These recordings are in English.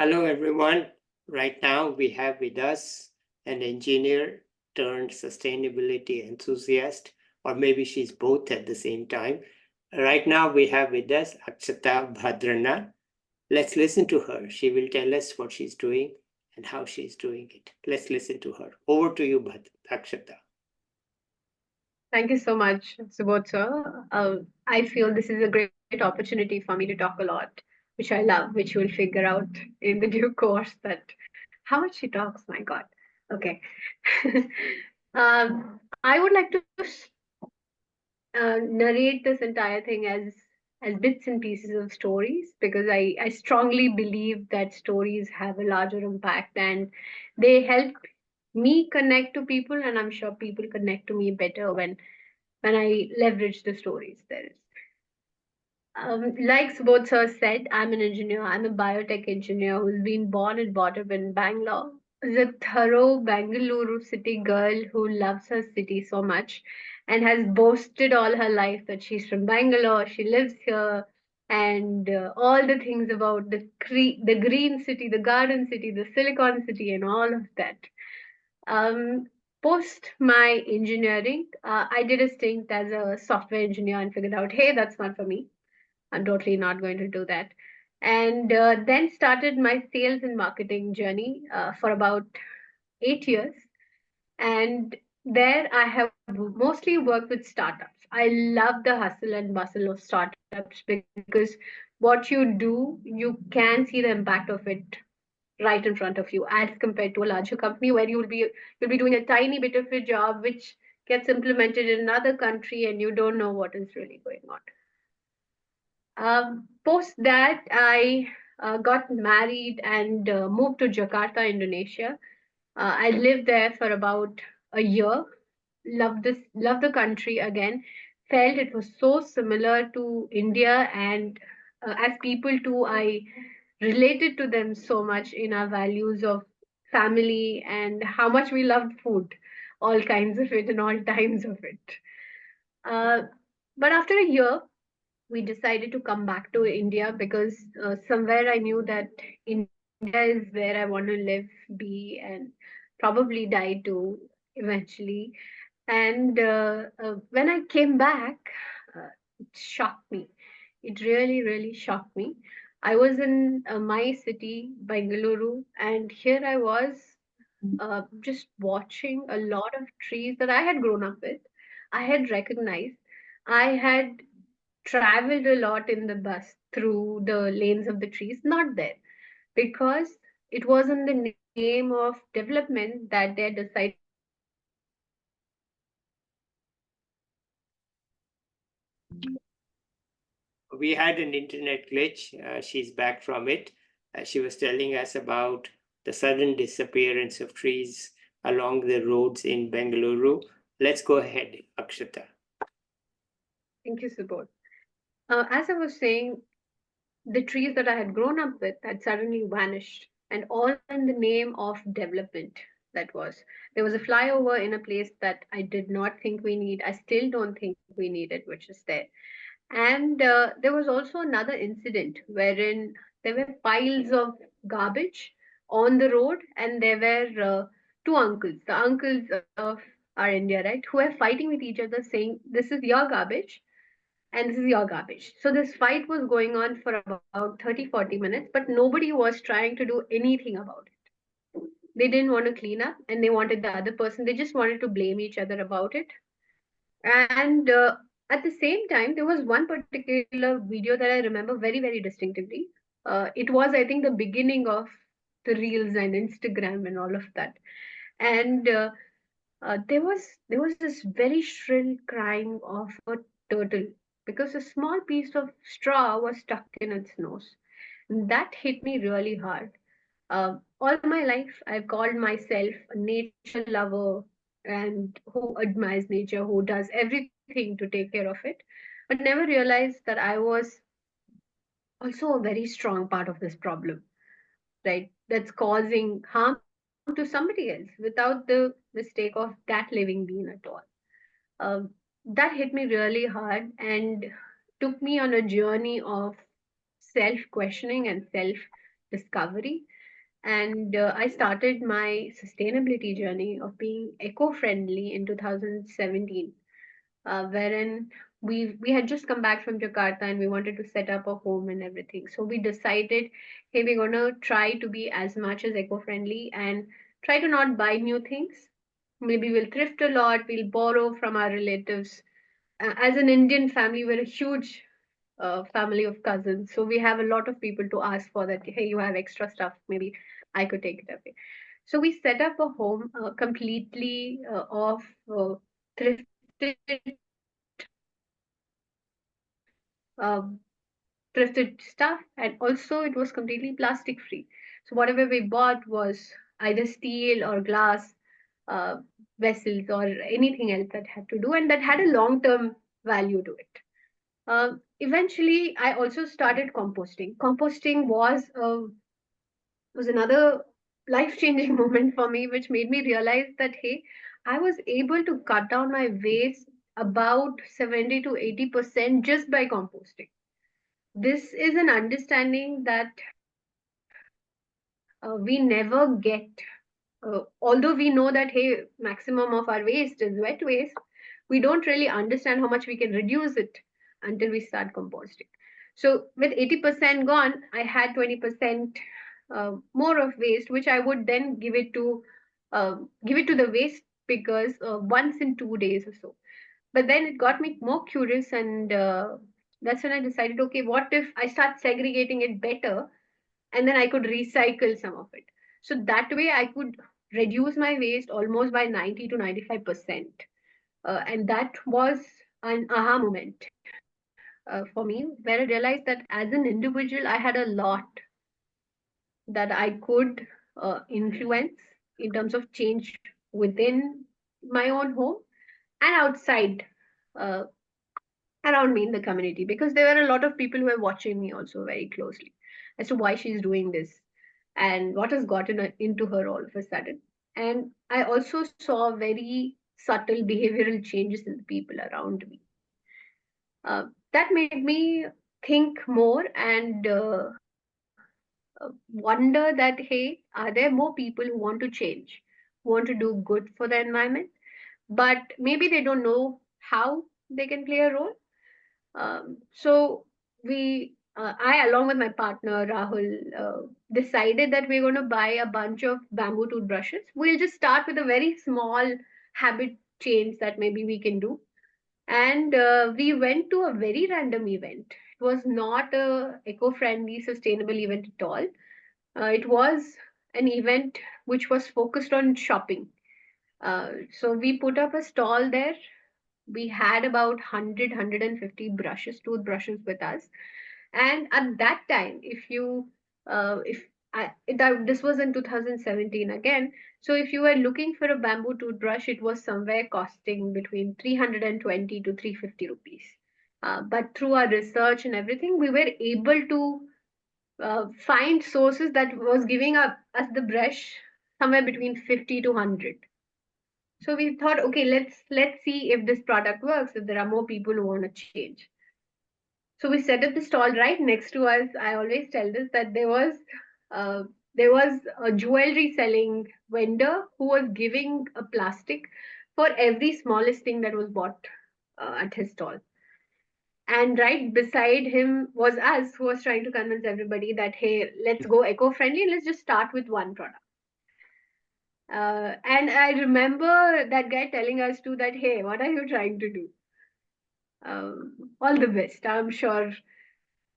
Hello, everyone. Right now, we have with us an engineer turned sustainability enthusiast, or maybe she's both at the same time. Right now, we have with us Akshata Bhadranna. Let's listen to her. She will tell us what she's doing and how she's doing it. Let's listen to her. Over to you, Akshata. Thank you so much, Subodh sir. I feel this is a great opportunity for me to talk a lot, which I love, which you'll figure out in the due course that how much she talks, my God. Okay. I would like to narrate this entire thing as bits and pieces of stories because I strongly believe that stories have a larger impact and they help me connect to people, and I'm sure people connect to me better when I leverage the stories there is. Like Subodh sir said, I'm an engineer. I'm a biotech engineer who's been born and brought up in Bangalore. Is a thorough Bangalore city girl who loves her city so much and has boasted all her life that she's from Bangalore, she lives here, and all the things about the green city, the garden city, the silicon city, and all of that. Um, Post my engineering, I did a stint as a software engineer and figured out, hey, that's not for me. I'm totally not going to do that. And then started my sales and marketing journey for about 8 years. And there I have mostly worked with startups. I love the hustle and bustle of startups because what you do, you can see the impact of it right in front of you as compared to a larger company where you'll be doing a tiny bit of a job which gets implemented in another country and you don't know what is really going on. Post that, I got married and moved to Jakarta, Indonesia. I lived there for about a year. Loved the country again. Felt it was so similar to India, and as people too, I related to them so much in our values of family and how much we loved food, all kinds of it and all times of it. Uh, but after a year, we decided to come back to India because somewhere I knew that India is where I want to live, be, and probably die too eventually. And when I came back, it shocked me. It really, really shocked me. I was in my city, Bengaluru, and here I was just watching a lot of trees that I had grown up with. I had recognized. I had traveled a lot in the bus through the lanes of the trees, not there, because it was in the name of development that they decided to cut down the trees. We had an internet glitch. She's back from it. She was telling us about the sudden disappearance of trees along the roads in Bengaluru. Let's go ahead, Akshata. Thank you, Subodh. As I was saying, the trees that I had grown up with had suddenly vanished, and all in the name of development. That was There was a flyover in a place that I did not think we need. I still don't think we need it, which is there. And there was also another incident wherein there were piles of garbage on the road, and there were two uncles, the uncles of our India, right, who were fighting with each other, saying, "This is your garbage and this is your garbage." So this fight was going on for about 30-40 minutes, but nobody was trying to do anything about it. They didn't want to clean up and they wanted the other person, they just wanted to blame each other about it. And at the same time, there was one particular video that I remember very, very distinctively. It was, I think, the beginning of the reels and Instagram and all of that. And there was this very shrill crying of a turtle because a small piece of straw was stuck in its nose. And that hit me really hard. All my life, I've called myself a nature lover and who admires nature, who does everything to take care of it, but never realized that I was also a very strong part of this problem, right? That's causing harm to somebody else without the mistake of that living being at all. Um, that hit me really hard and took me on a journey of self questioning and self discovery. And I started my sustainability journey of being eco-friendly in 2017, wherein we had just come back from Jakarta and we wanted to set up a home and everything. So we decided, hey, we're gonna try to be as much as eco-friendly and try to not buy new things. Maybe we'll thrift a lot, we'll borrow from our relatives. As an Indian family, we're a huge family of cousins. So we have a lot of people to ask for that. Hey, you have extra stuff. Maybe I could take it away. So we set up a home completely of thrifted uh, thrifted stuff, and also it was completely plastic free. So whatever we bought was either steel or glass uh, vessels or anything else that had to do, and that had a long term value to it. Eventually, I also started composting. Composting was another life changing moment for me, which made me realize that hey, I was able to cut down my waste about 70 to 80% just by composting. This is an understanding that we never get. Although we know that hey, maximum of our waste is wet waste, we don't really understand how much we can reduce it until we start composting. So with 80% gone, I had 20% more of waste, which I would then give it to the waste pickers once in 2 days or so. But then it got me more curious, and that's when I decided, okay, what if I start segregating it better, and then I could recycle some of it. So that way I could reduce my waste almost by 90 to 95%. And that was an aha moment for me, where I realized that as an individual, I had a lot that I could influence in terms of change within my own home and outside uh, around me in the community, because there were a lot of people who were watching me also very closely as to why she's doing this and what has gotten into her all of a sudden. And I also saw very subtle behavioral changes in the people around me. That made me think more and wonder that hey, are there more people who want to change, who want to do good for the environment, but maybe they don't know how they can play a role. So I, along with my partner Rahul, decided that we're going to buy a bunch of bamboo toothbrushes. We'll just start with a very small habit change that maybe we can do. And we went to a very random event. It was not a eco-friendly, sustainable event at all. It was an event which was focused on shopping. So we put up a stall there. We had about 100 brushes, toothbrushes with us. And at that time, if this was in 2017 again, so if you were looking for a bamboo toothbrush, it was somewhere costing between 320 to 350 rupees. But through our research and everything, we were able to find sources that was giving us the brush somewhere between 50 to 100. So we thought, okay, let's see if this product works, if there are more people who want to change. So we set up the stall right next to us. I always tell this that uh, there was a jewelry selling vendor who was giving a plastic for every smallest thing that was bought at his stall. And right beside him was us, who was trying to convince everybody that hey, let's go eco-friendly and let's just start with one product. And I remember that guy telling us too that hey, what are you trying to do? All the best. I'm sure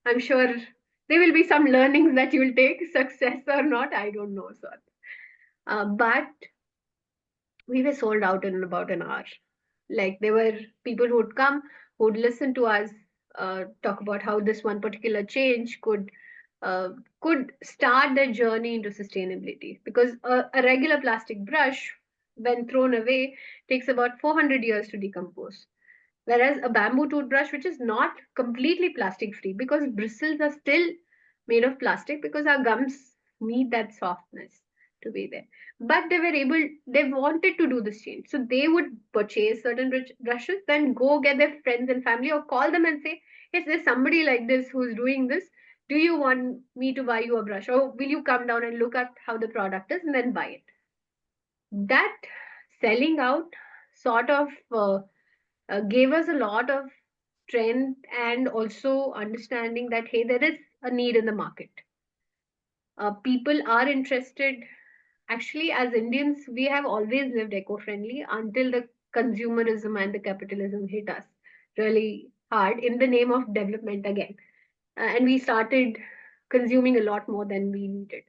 there will be some learnings that you'll take, success or not, I don't know, sir. But we were sold out in about an hour. Like there were people who would come, who would listen to us talk about how this one particular change uh, could start their journey into sustainability. Because a regular plastic brush, when thrown away, takes about 400 years to decompose. Whereas a bamboo toothbrush, which is not completely plastic free, because bristles are still made of plastic, because our gums need that softness to be there. But they wanted to do this change. So they would purchase certain brushes, then go get their friends and family or call them and say, yes, there's somebody like this who's doing this. do you want me to buy you a brush, or will you come down and look at how the product is and then buy it? That selling out sort of gave us a lot of strength, and also understanding that hey, there is a need in the market. People are interested. Actually, as Indians, we have always lived eco-friendly until the consumerism and the capitalism hit us really hard in the name of development again. And we started consuming a lot more than we needed.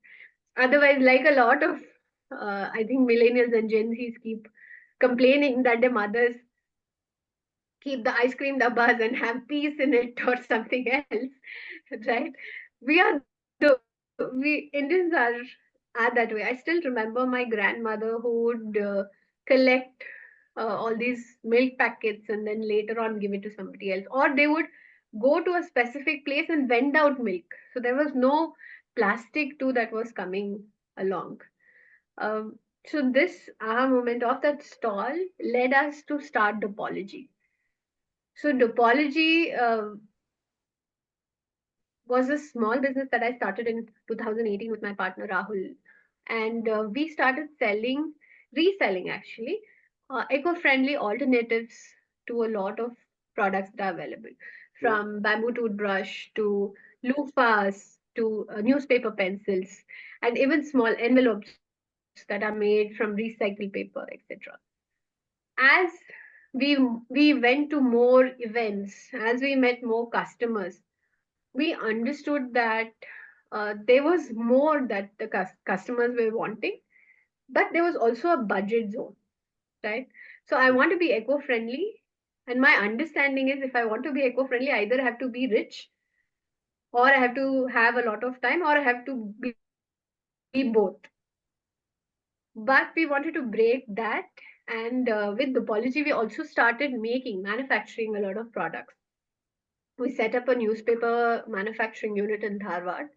Otherwise, like a lot of, I think millennials and Gen Zs keep complaining that their mothers keep the ice cream dabbas and have peace in it or something else, right? We Indians are that way. I still remember my grandmother who would collect all these milk packets and then later on give it to somebody else, or they would go to a specific place and vend out milk. So there was no plastic too that was coming along. So this aha moment of that stall led us to start Dopolgy. So Dopolgy was a small business that I started in 2018 with my partner Rahul, and we started reselling actually, eco-friendly alternatives to a lot of products that are available, Mm. from bamboo toothbrush to loofahs to newspaper pencils, and even small envelopes that are made from recycled paper, etc. As we we went to more events, as we met more customers, we understood that there was more that the customers were wanting, but there was also a budget zone, right? So I want to be eco-friendly, and my understanding is if I want to be eco-friendly, I either have to be rich, or I have to have a lot of time, or I have to be both. But we wanted to break that, and with Dopology, we also started manufacturing a lot of products. We set up a newspaper manufacturing unit in Dharwad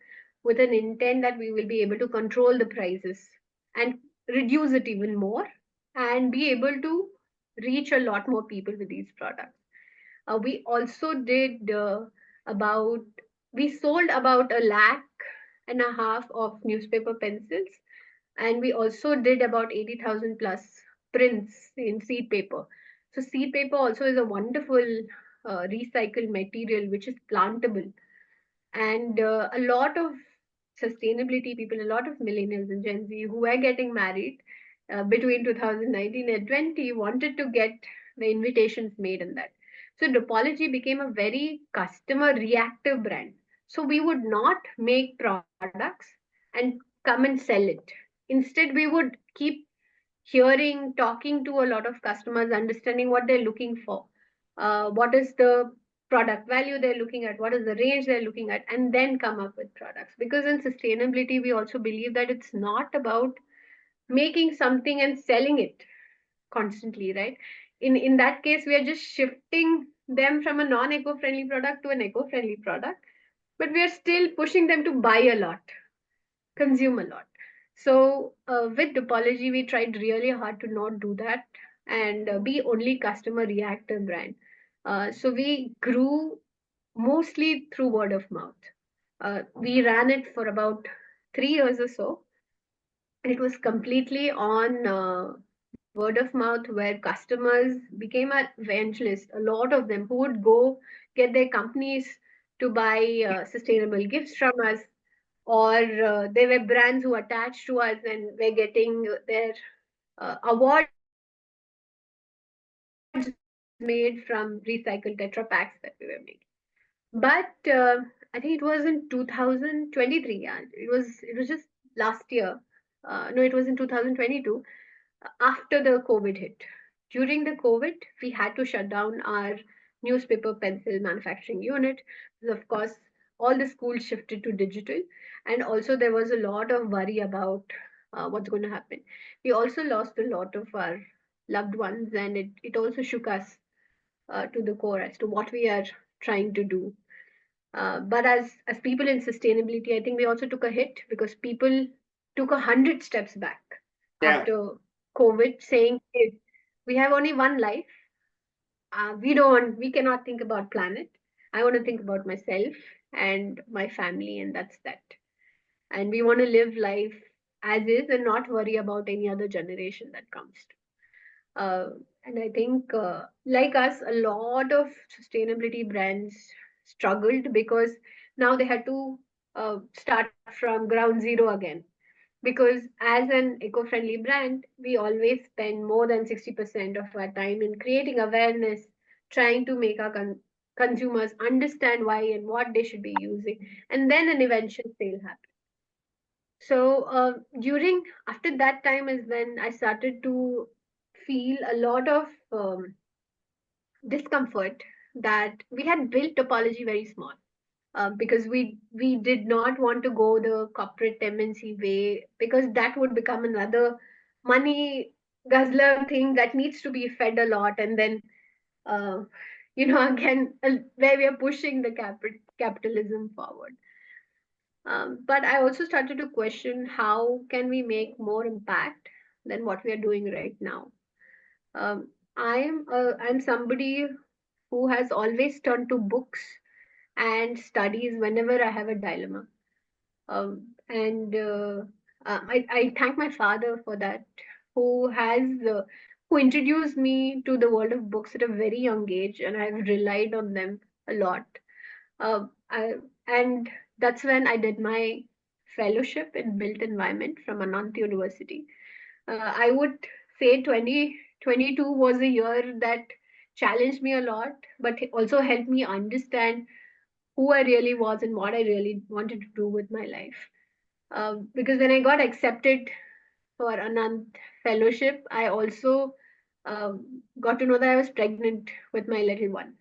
with an intent that we will be able to control the prices and reduce it even more, and be able to reach a lot more people with these products. We also did about, we sold about 1.5 lakh of newspaper pencils, and we also did about 80,000 plus prints in seed paper. So seed paper also is a wonderful recycled material which is plantable, and a lot of sustainability people, a lot of millennials and Gen Z who were getting married between 2019 and 20 wanted to get the invitations made in that. So Dopology became a very customer reactive brand. So we would not make products and come and sell it. Instead, we would keep hearing, talking to a lot of customers, understanding what they're looking for, what is the product value they're looking at, what is the range they're looking at, and then come up with products. Because in sustainability, we also believe that it's not about making something and selling it constantly, right? In that case, we are just shifting them from a non-eco-friendly product to an eco-friendly product, but we are still pushing them to buy a lot, consume a lot. So with Dopology, we tried really hard to not do that, and be only customer reactive brand. So we grew mostly through word of mouth. We ran it for about 3 years or so. It was completely on word of mouth, where customers became our evangelists. A lot of them who would go get their companies to buy sustainable gifts from us, or there were brands who attached to us and were getting their awards made from recycled Tetra Packs that we were making. But I think it was in 2023. Yeah, it was just last year. No, it was in 2022, after the COVID hit. During the COVID, we had to shut down our newspaper pencil manufacturing unit. Because of course, all the schools shifted to digital, and also there was a lot of worry about what's going to happen. We also lost a lot of our loved ones, and it also shook us to the core as to what we are trying to do. But as people in sustainability, I think we also took a hit because people took 100 steps back Yeah. after COVID, saying, hey, we have only one life. We cannot think about planet. I want to think about myself. and my family, and that's that. And we want to live life as is and not worry about any other generation that comes. Uh, and I think, like us, a lot of sustainability brands struggled because now they had to start from ground zero again. Because as an eco-friendly brand, we always spend more than 60% of our time in creating awareness, trying to make our consumers understand why and what they should be using, and then an eventual sale happens. So during after that time is when I started to feel a lot of discomfort that we had built topology very small, because we did not want to go the corporate MNC way, because that would become another money guzzler thing that needs to be fed a lot, and then uh, again, where we are pushing the capitalism forward. But I also started to question how can we make more impact than what we are doing right now. I'm somebody who has always turned to books and studies whenever I have a dilemma. And I thank my father for that, who has who introduced me to the world of books at a very young age, and I've relied on them a lot. And that's when I did my fellowship in built environment from Anant University. I would say 2022 was a year that challenged me a lot, but also helped me understand who I really was and what I really wanted to do with my life. Because when I got accepted for Anant Fellowship, I also got to know that I was pregnant with my little one.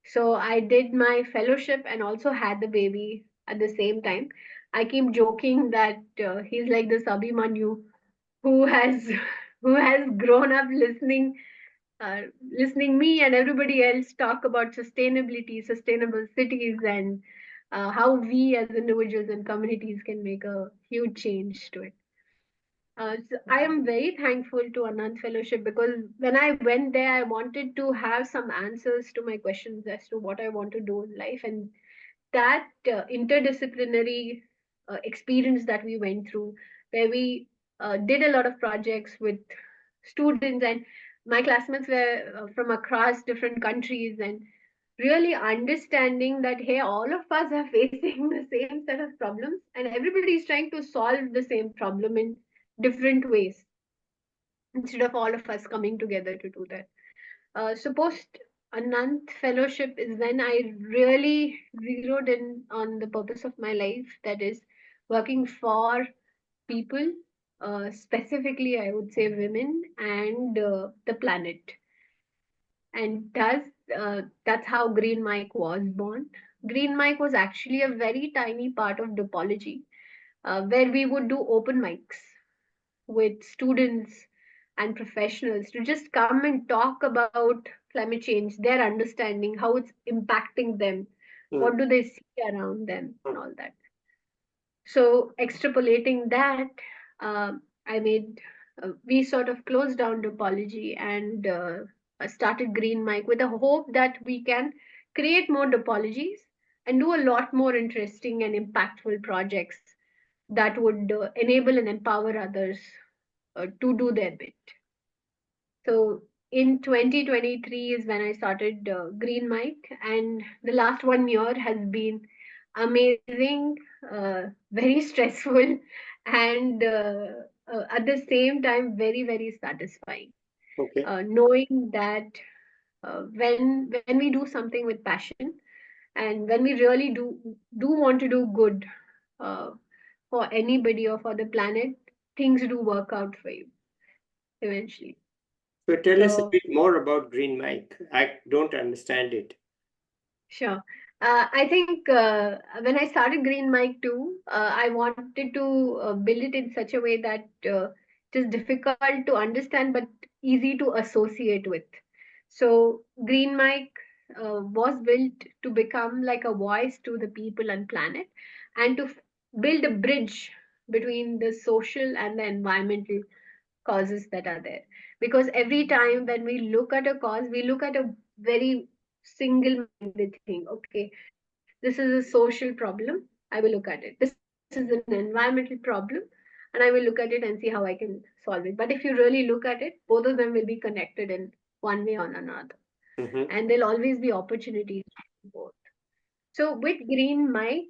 So I did my fellowship and also had the baby at the same time. I keep joking that he's like the Abhimanyu who has who has grown up listening me and everybody else talk about sustainability, sustainable cities, and how we as individuals and communities can make a huge change to it. So I am very thankful to Anand Fellowship, because when I went there, I wanted to have some answers to my questions as to what I want to do in life, and that interdisciplinary experience that we went through, where we did a lot of projects with students, and my classmates were from across different countries, and really understanding that hey, all of us are facing the same set of problems, and everybody is trying to solve the same problem in different ways, instead of all of us coming together to do that. So post Anant Fellowship is when I really zeroed in on the purpose of my life, that is working for people, specifically I would say women and the planet. And that's how Green Mic was born. Green Mic was actually a very tiny part of Dopology, where we would do open mics with students and professionals to just come and talk about climate change, their understanding, how it's impacting them, Mm, what do they see around them, and mm. all that. So, extrapolating that, I made we sort of closed down Dopology and started Green Mic with a hope that we can create more Dopologies and do a lot more interesting and impactful projects that would enable and empower others to do their bit. So in 2023 is when I started Green Mic, and the last 1 year has been amazing, very stressful, and at the same time very very satisfying. Okay. Knowing that when we do something with passion, and when we really do want to do good uh, for anybody or for the planet, things do work out for you eventually. So tell us a So bit more about Green Mic. I don't understand it. sure. I think when I started Green Mic too, I wanted to build it in such a way that it is difficult to understand but easy to associate with. So Green Mic was built to become like a voice to the people and planet, and to build a bridge between the social and the environmental causes that are there. Because every time when we look at a cause, we look at a very single minded thing. Okay, this is a social problem, I will look at it. This is an environmental problem, and I will look at it and see how I can solve it. But if you really look at it, both of them will be connected in one way or another, Mm-hmm. and there'll always be opportunities for both. So with GreenMic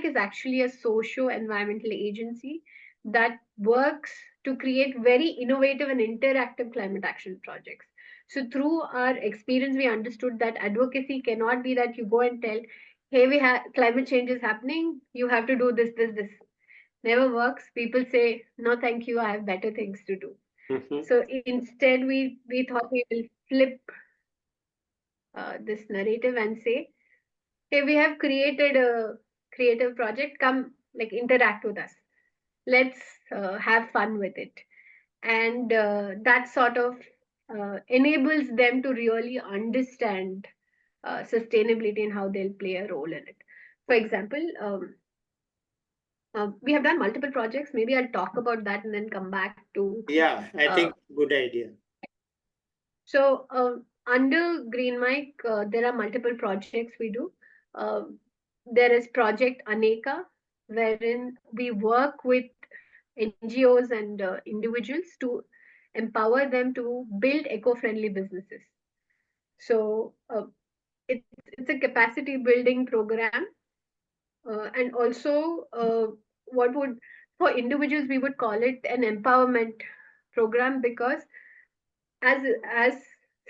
is actually a socio-environmental agency that works to create very innovative and interactive climate action projects. So through our experience, we understood that advocacy cannot be that you go and tell, "Hey, we have climate change is happening. You have to do this, this, this." Never works. People say, "No, thank you. I have better things to do." Mm-hmm. So instead, we thought we will flip this narrative and say, "Hey, we have created a creative project. Come, like, interact with us. Let's have fun with it." And that sort of enables them to really understand sustainability and how they'll play a role in it. For example, we have done multiple projects. Maybe I'll talk about that and then come back to. Yeah, I Uh, think good idea. so under GreenMic, there are multiple projects we do. Um there is Project Aneka, wherein we work with NGOs and individuals to empower them to build eco-friendly businesses. So it's a capacity building program, and also what would for individuals we would call it an empowerment program, because as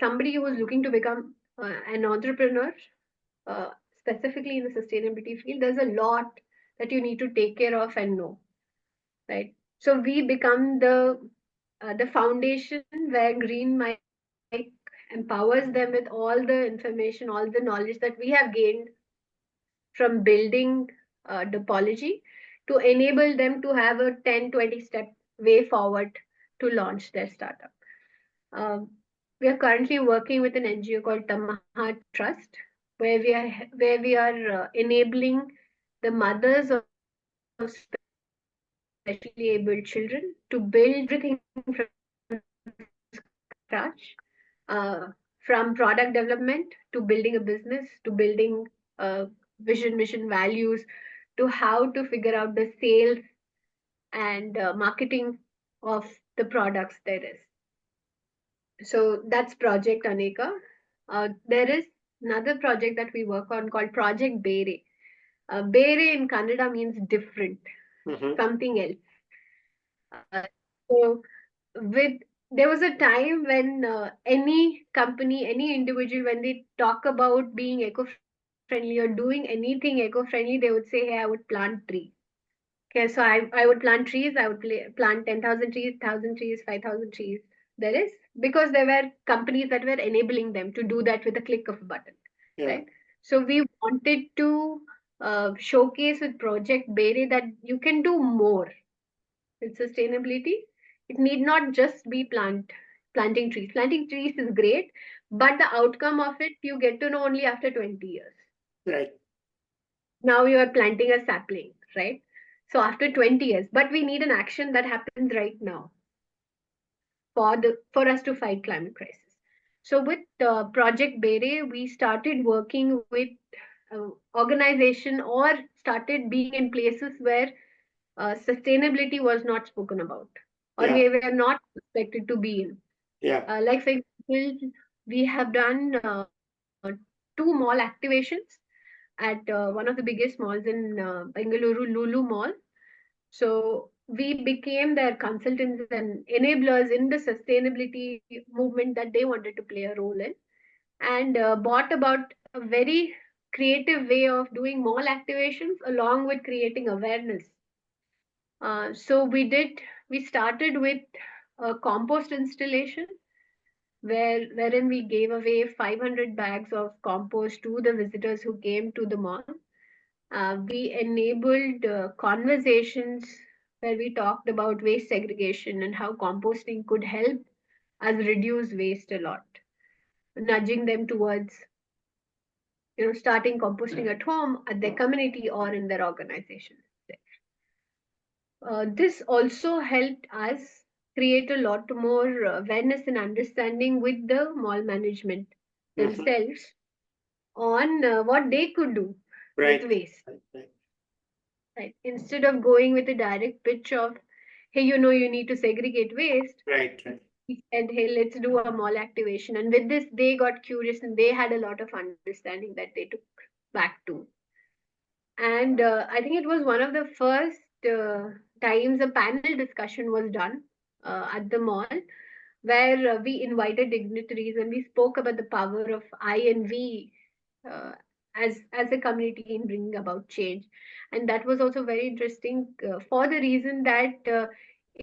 somebody who is looking to become an entrepreneur, uh, specifically in the sustainability field, there's a lot that you need to take care of and know, right? So we become the foundation where GreenMic empowers them with all the information, all the knowledge that we have gained from building Dopolgy, to enable them to have a 10-20 step way forward to launch their startup. Um, we are currently working with an NGO called Tamaha Trust, where we are enabling the mothers of specially able children to build everything from scratch, from product development to building a business, to building vision, mission, values, to how to figure out the sales and marketing of the products there is. So that's Project Aneka. There is another project that we work on called Project Bere. Bere in Kannada means different, Mm-hmm. something else. So with there was a time when any company, any individual, when they talk about being eco-friendly or doing anything eco-friendly, they would say, "Hey, I would plant trees." Okay, so I would plant trees. I would plant 10,000 trees, 1,000 trees, 5,000 trees. There is, because there were companies that were enabling them to do that with a click of a button, Yeah, right? So we wanted to showcase with Project Bere that you can do more with sustainability. It need not just be planting trees. Planting trees is great, but the outcome of it you get to know only after 20 years. right. Now you are planting a sapling, right? So after 20 years, but we need an action that happens right now for us to fight climate crisis. So with Project Bere, we started working with organization, or started being in places where sustainability was not spoken about, or Yeah, we were not expected to be in. yeah. Like for example, we have done two mall activations at one of the biggest malls in Bengaluru, Lulu Mall. So we became their consultants and enablers in the sustainability movement that they wanted to play a role in, and brought about a very creative way of doing mall activations along with creating awareness. So we started with a compost installation wherein we gave away 500 bags of compost to the visitors who came to the mall. We enabled conversations where we talked about waste segregation and how composting could help us reduce waste a lot, nudging them towards starting composting at home, at their community, or in their organization. This also helped us create a lot more awareness and understanding with the mall management Mm-hmm. themselves on what they could do with Right. waste. Right. Right. Right. Instead of going with a direct pitch of, hey, you know, you need to segregate waste, Right. Right. he said, hey, let's do a mall activation. And with this, they got curious and they had a lot of understanding that they took back to. And I think it was one of the first times a panel discussion was done at the mall where we invited dignitaries and we spoke about the power of I and we uh, as a community in bringing about change. And that was also very interesting for the reason that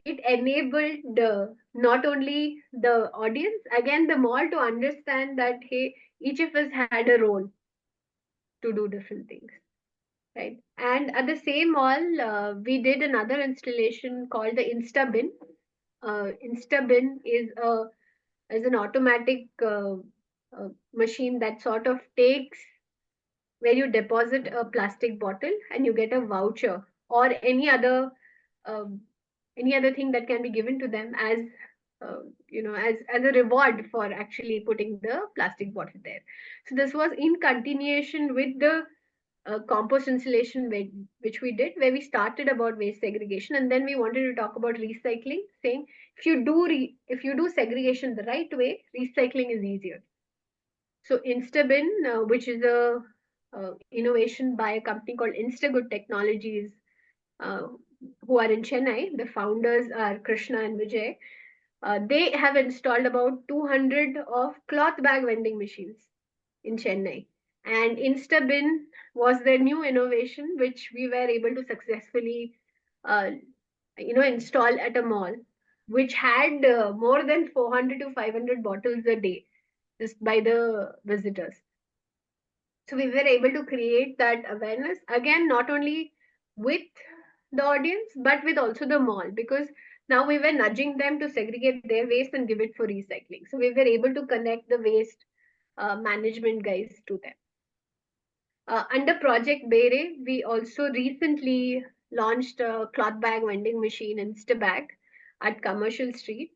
it enabled not only the audience, again the mall, to understand that hey, each of us had a role to do different things, right? And at the same mall, we did another installation called the Instabin. Instabin is an automatic machine that sort of takes where you deposit a plastic bottle and you get a voucher or um, any other thing that can be given to them as as a reward for actually putting the plastic bottle there. So this was in continuation with the compost installation which we did, where we started about waste segregation and then we wanted to talk about recycling, saying if you do segregation the right way, recycling is easier. So Instabin, which is a innovation by a company called Instagood Technologies, uh, who are in Chennai. The founders are Krishna and Vijay. They have installed about 200 of cloth bag vending machines in Chennai. And Instabin was their new innovation, which we were able to successfully, uh, install at a mall, which had more than 400 to 500 bottles a day just by the visitors. So we were able to create that awareness again, not only with the audience, but with also the mall, because now we were nudging them to segregate their waste and give it for recycling. So we were able to connect the waste management guys to them. Under Project Bere, we also recently launched a cloth bag vending machine, Instabag, at Commercial Street,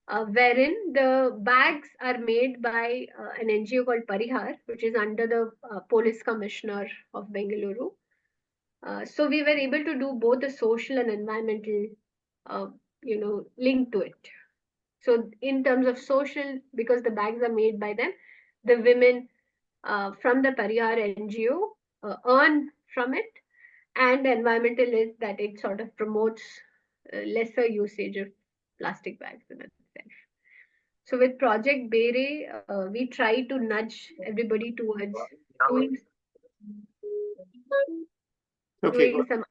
wherein the bags are made by an NGO called Parihar, which is under the Police Commissioner of Bengaluru. So we were able to do both the social and environmental, link to it. So in terms of social, because the bags are made by them, the women from the Parihar NGO earn from it, and the environmental is that it sort of promotes lesser usage of plastic bags in itself. So with Project Bere, we try to nudge everybody towards doing Okay, doing good. some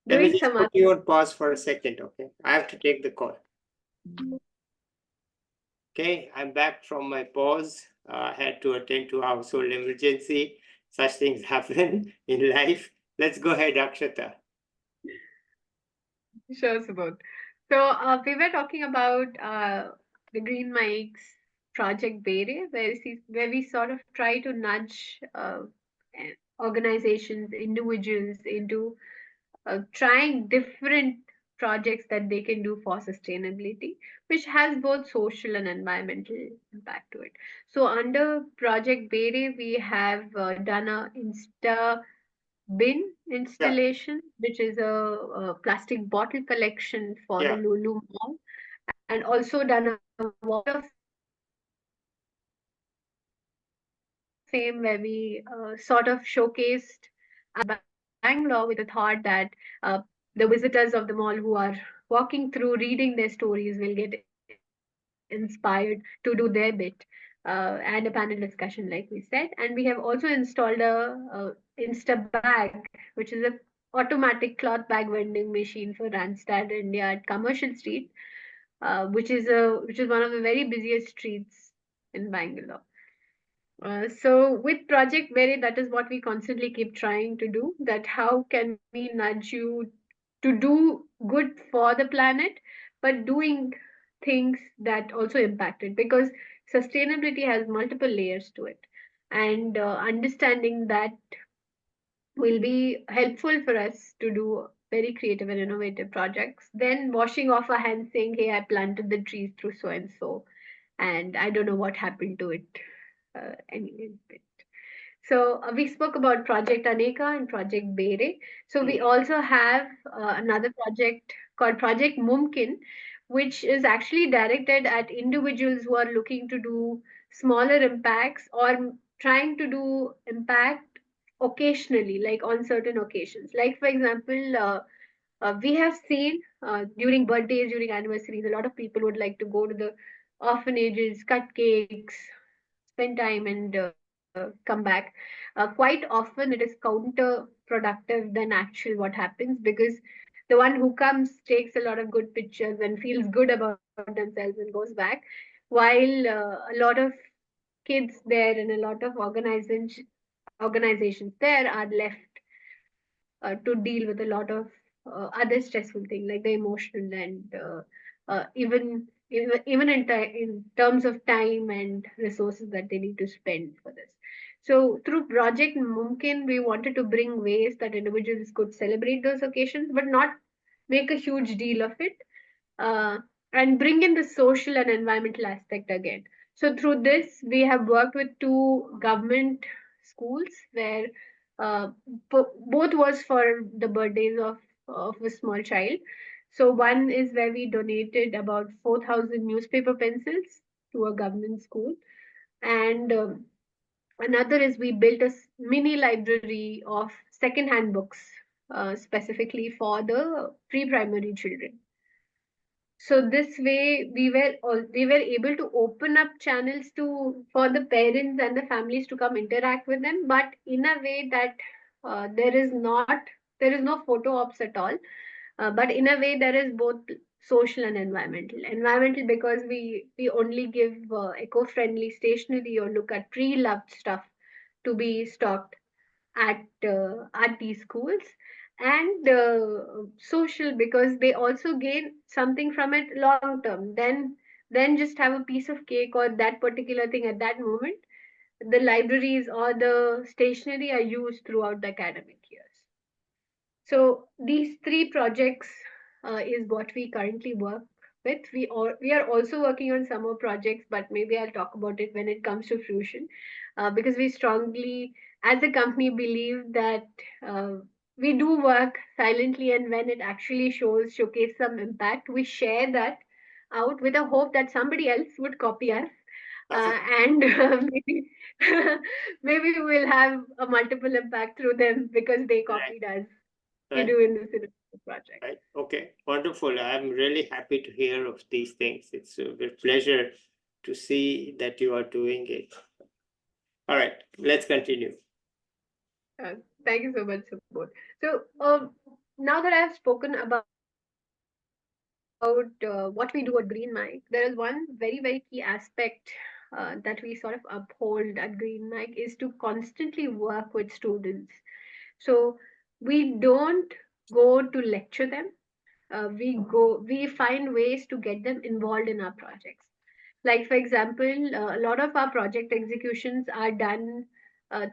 Let me doing just some put other. you on pause for a second, okay? I have to take the call. Okay, I'm back from my pause. I had to attend to household emergency. Such things happen in life. Let's go ahead, Akshata. Sure, Subodh. So we were talking about the GreenMic's Project Bere, where we sort of try to nudge organizations, individuals into trying different projects that they can do for sustainability, which has both social and environmental impact to it. So under Project Bere, we have done a Insta bin Yeah, installation, which is a plastic bottle collection for the yeah, Lulu Mall, and also done a wall of fame where we sort of showcased Bangalore with the thought that the visitors of the mall who are walking through, reading their stories will get inspired to do their bit. And a panel discussion, like we said. And we have also installed a Insta bag, which is a automatic cloth bag vending machine for Randstad India at Commercial Street, which is one of the very busiest streets in Bangalore. So with Project Berry, that is what we constantly keep trying to do. That how can we nudge you to do good for the planet, but doing things that also impact it, because sustainability has multiple layers to it, and understanding that will be helpful for us to do very creative and innovative projects. Then washing off our hands, saying, "Hey, I planted the trees through so and so, and I don't know what happened to it." Anyway. So we spoke about Project Aneka and Project Bere. So we Mm. also have another project called Project Mumkin, which is actually directed at individuals who are looking to do smaller impacts or trying to do impact occasionally, like on certain occasions. Like for example, we have seen during birthdays, during anniversaries, a lot of people would like to go to the orphanages, cut cakes, spend time, and come back. Quite often, it is counterproductive than actual what happens, because the one who comes takes a lot of good pictures and feels good about themselves and goes back, while a lot of kids there and a lot of organizations there are left to deal with a lot of other stressful things like the emotional and even in terms of time and resources that they need to spend for this. So through Project Mumkin, we wanted to bring ways that individuals could celebrate those occasions, but not make a huge deal of it, uh, and bring in the social and environmental aspect again. So through this, we have worked with two government schools where both was for the birthdays of a small child. So one is where we donated about 4,000 newspaper pencils to a government school, and another is we built a mini library of second-hand books, specifically for the pre-primary children. So this way we were able to open up channels to for the parents and the families to come interact with them, but in a way that there is no photo ops at all, but in a way there is both social and environmental. Environmental because we only give eco-friendly stationery or look at tree-loved stuff to be stocked at these schools, and social because they also gain something from it long term, then just have a piece of cake or that particular thing at that moment. The libraries or the stationery are used throughout the academic years. So these three projects is what we currently work with. We are also working on some more projects, but maybe I'll talk about it when it comes to fruition, because we strongly, as a company, believe that uh, we do work silently, and when it actually showcase some impact, we share that out with a hope that somebody else would copy us, and maybe maybe we'll have a multiple impact through them because they Right, copied us we right, do in this project. right. Okay, wonderful. I'm really happy to hear of these things. It's a great pleasure to see that you are doing it. All right, let's continue. Uh, Thank you so much, support. So now that I've spoken about what we do at GreenMic, there is one very key aspect that we sort of uphold at GreenMic is to constantly work with students. So we don't go to lecture them. We find ways to get them involved in our projects. Like for example, a lot of our project executions are done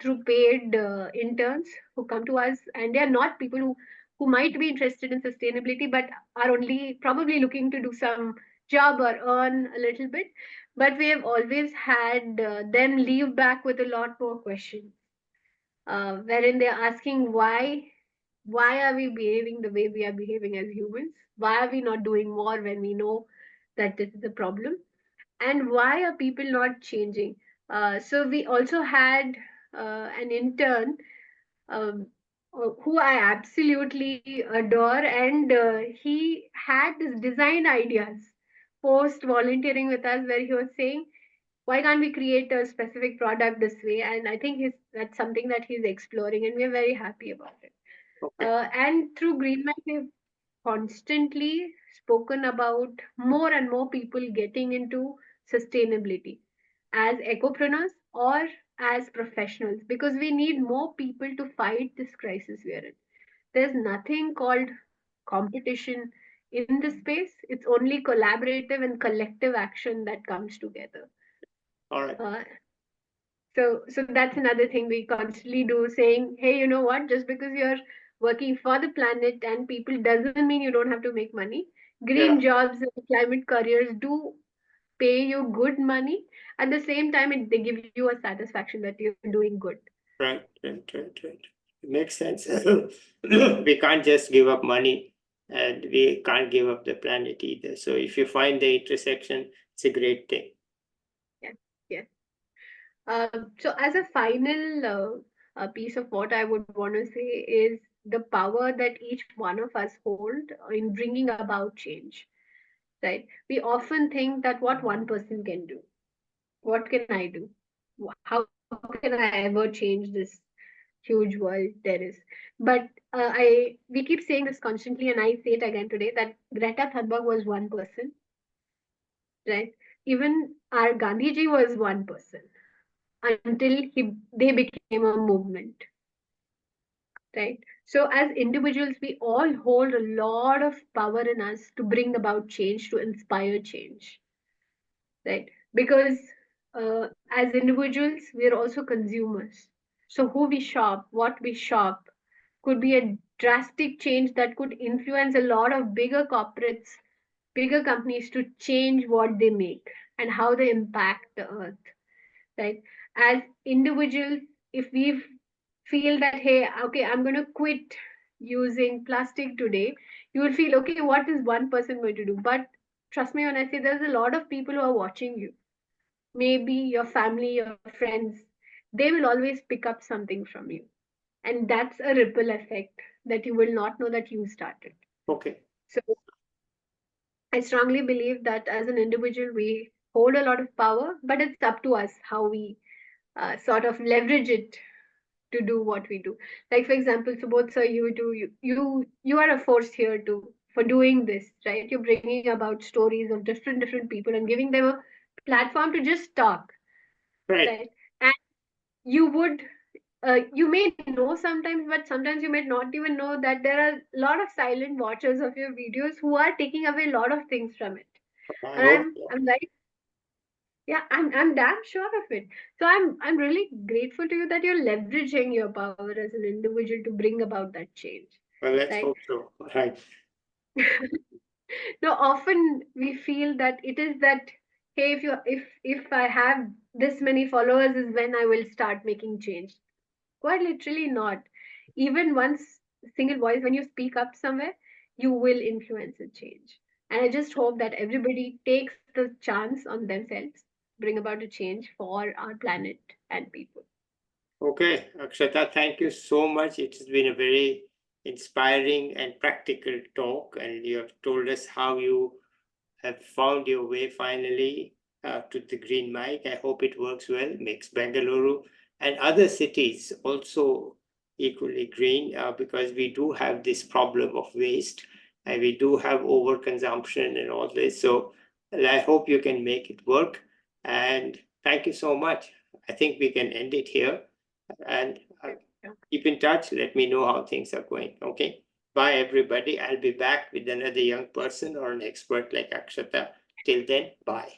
through paid interns who come to us, and they are not people who might be interested in sustainability, but are only probably looking to do some job or earn a little bit. But we have always had them leave back with a lot more questions, wherein they're asking why are we behaving the way we are behaving as humans? Why are we not doing more when we know that this is a problem? And why are people not changing? So we also had an intern, um, who I absolutely adore, and he had this design ideas post volunteering with us, where he was saying, "Why can't we create a specific product this way?" And I think that's something that he's exploring, and we're very happy about it. Okay, And through GreenMic, we've constantly spoken about more and more people getting into sustainability as ecopreneurs or as professionals, because we need more people to fight this crisis we are in. There's nothing called competition in this space, it's only collaborative and collective action that comes together. all right, Uh, so that's another thing we constantly do, saying, hey, you know what? Just because you're working for the planet and people doesn't mean you don't have to make money. Green yeah, jobs and climate careers do pay you good money. At the same time, they give you a satisfaction that you're doing good. Right. It makes sense. We can't just give up money, and we can't give up the planet either. So if you find the intersection, it's a great thing. Yeah, yeah. So as a final piece of what I would want to say is the power that each one of us hold in bringing about change, right? We often think that what one person can do, what can I do? How can I ever change this huge world there is? But we keep saying this constantly, and I say it again today that Greta Thunberg was one person, right? Even our Gandhiji was one person until they became a movement, right? So as individuals, we all hold a lot of power in us to bring about change, to inspire change, right? Because as individuals, we are also consumers. So who we shop, what we shop, could be a drastic change that could influence a lot of bigger corporates, bigger companies to change what they make and how they impact the earth, right? As individuals, if we feel that, hey, okay, I'm going to quit using plastic today, you will feel, okay, what is one person going to do? But trust me when I say there's a lot of people who are watching you, maybe your family, your friends, they will always pick up something from you. And that's a ripple effect that you will not know that you started. Okay. So I strongly believe that as an individual, we hold a lot of power, but it's up to us how we sort of leverage it to do what we do. Like for example, Subodh sir, you are a force here to for doing this, right? You're bringing about stories of different people and giving them a platform to just talk, Right. right? And you would you may know sometimes, but sometimes you may not even know that there are a lot of silent watchers of your videos who are taking away a lot of things from it. I And hope so. I'm like, yeah, I'm damn sure of it. So I'm really grateful to you that you're leveraging your power as an individual to bring about that change, Well, let's right? hope so. Right. No, often we feel that it is that, hey, if I have this many followers is when I will start making change. Quite literally not. Even once single voice, when you speak up somewhere, you will influence a change. And I just hope that everybody takes the chance on themselves, bring about a change for our planet and people. Okay, Akshata, thank you so much. It has been a very inspiring and practical talk, and you have told us how you have found your way finally to the GreenMic. I hope it works well, makes Bengaluru and other cities also equally green, because we do have this problem of waste and we do have overconsumption and all this. So I hope you can make it work. And thank you so much. I think we can end it here, and keep in touch. Let me know how things are going. Okay. Bye, everybody. I'll be back with another young person or an expert like Akshata. Till then, bye.